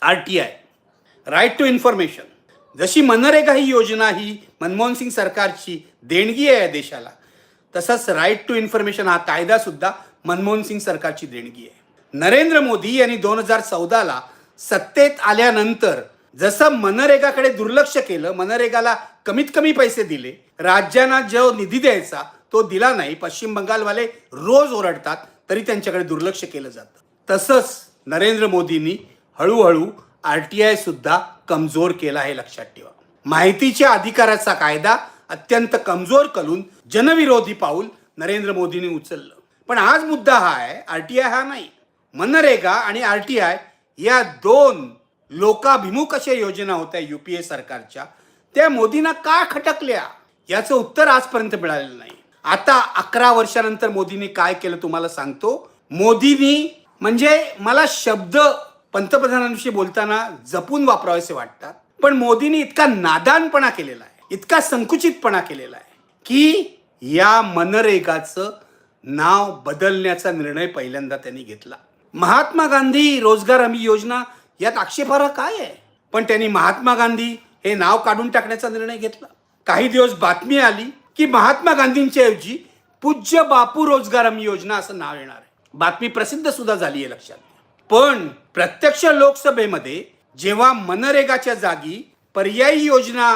RTI, right to information. जशी मनरेगा ही योजना ही मनमोहन सिंग सरकारची देणगी आहे या देशाला, तसंच राईट टू इन्फॉर्मेशन हा कायदा सुद्धा मनमोहन सिंग सरकारची देणगी आहे. नरेंद्र मोदी यांनी 2014ला सत्तेत आल्यानंतर जसं मनरेगाकडे दुर्लक्ष केलं, मनरेगाला कमीत कमी पैसे दिले, राज्यांना जो निधी द्यायचा तो दिला नाही. पश्चिम बंगालवाले रोज ओरडतात तरी त्यांच्याकडे दुर्लक्ष केलं जातं. तसंच नरेंद्र मोदींनी हळूहळू RTI सुद्धा कमजोर केला हे लक्षात ठेवा. माहितीच्या अधिकाराचा कायदा अत्यंत कमजोर करून जनविरोधी पाऊल नरेंद्र मोदींनी उचललं. पण आज मुद्दा हा आहे, RTI हा नाही. मनरेगा आणि RTI या दोन लोकाभिमुख अशा योजना होत्या UPA सरकारच्या, त्या मोदींना का खटकल्या याचं उत्तर आजपर्यंत मिळालेलं नाही. आता 11 वर्षानंतर मोदींनी काय केलं तुम्हाला सांगतो. मोदींनी म्हणजे मला शब्द पंतप्रधानांविषयी बोलताना जपून वापरावेसे वाटतात, पण मोदींनी इतका नादानपणा केलेला आहे, इतका संकुचितपणा केलेला आहे की या मनरेगाचं नाव बदलण्याचा निर्णय पहिल्यांदा त्यांनी घेतला. महात्मा गांधी रोजगार हमी योजना यात आक्षेपार्ह काय आहे, पण त्यांनी महात्मा गांधी हे नाव काढून टाकण्याचा निर्णय घेतला. काही दिवस बातमी आली की महात्मा गांधींच्या ऐवजी पूज्य बापू रोजगार हमी योजना असं नाव येणार आहे. बातमी प्रसिद्ध सुद्धा झाली आहे लक्षात. पण प्रत्यक्ष लोकसभेमध्ये जेव्हा मनरेगाच्या जागी पर्यायी योजना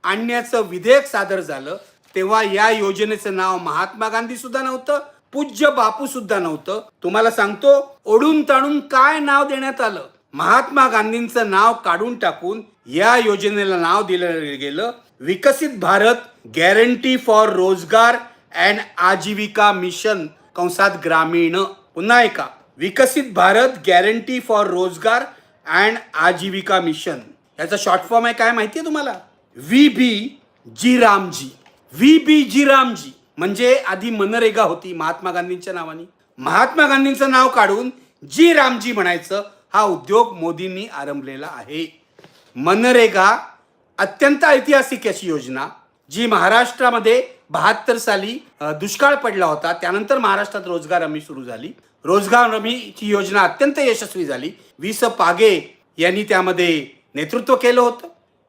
आणण्याचं विधेयक सादर झालं, तेव्हा या योजनेचं नाव महात्मा गांधी सुद्धा नव्हतं, पूज्य बापू सुद्धा नव्हतं. तुम्हाला सांगतो, ओढून ताणून काय नाव देण्यात आलं. महात्मा गांधींचं नाव काढून टाकून या योजनेला नाव दिलं गेलं विकसित भारत गॅरंटी फॉर रोजगार अँड आजीविका मिशन कंसात ग्रामीण. पुन्हा एका, विकसित भारत गॅरंटी फॉर रोजगार अँड आजीविका मिशन. याचा शॉर्ट फॉर्म आहे काय माहितीये तुम्हाला? VBG रामजी. VBG रामजी म्हणजे आधी मनरेगा होती महात्मा गांधींच्या नावाने, महात्मा गांधींचं नाव काढून जी रामजी म्हणायचं हा उद्योग मोदींनी आरंभलेला आहे. मनरेगा अत्यंत ऐतिहासिक अशी योजना, जी महाराष्ट्रामध्ये 72 साली दुष्काळ पडला होता, त्यानंतर महाराष्ट्रात रोजगार हमी सुरू झाली. रोजगार हमीची योजना अत्यंत यशस्वी झाली. वि.स. पागे यांनी त्यामध्ये नेतृत्व केलं होतं.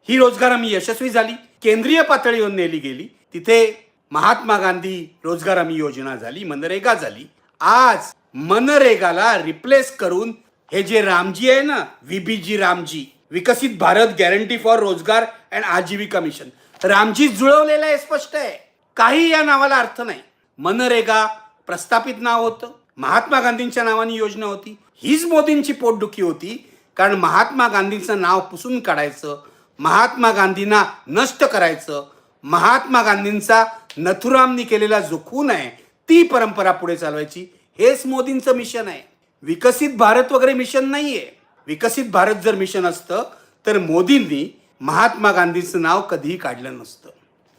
ही रोजगार हमी यशस्वी झाली, केंद्रीय पातळीवर नेली गेली, तिथे महात्मा गांधी रोजगार हमी योजना झाली, मनरेगा झाली. आज मनरेगाला रिप्लेस करून हे जे रामजी आहे ना, VBG रामजी, विकसित भारत गॅरंटी फॉर रोजगार अँड आजीविका मिशन, रामजी जुळवलेला आहे, स्पष्ट आहे. काही या नावाला अर्थ नाही. मनरेगा प्रस्थापित नाव होतं, महात्मा गांधींच्या नावाने योजना होती. हीच मोदींची पोटदुखी होती, कारण महात्मा गांधींचं नाव पुसून काढायचं, महात्मा गांधींना नष्ट करायचं, महात्मा गांधींचा नथुरामनी केलेला जो खून आहे ती परंपरा पुढे चालवायची, हेच मोदींचं मिशन आहे. विकसित भारत वगैरे मिशन नाहीये. विकसित भारत जर मिशन असतं तर मोदींनी महात्मा गांधींचं नाव कधीही काढलं नसतं.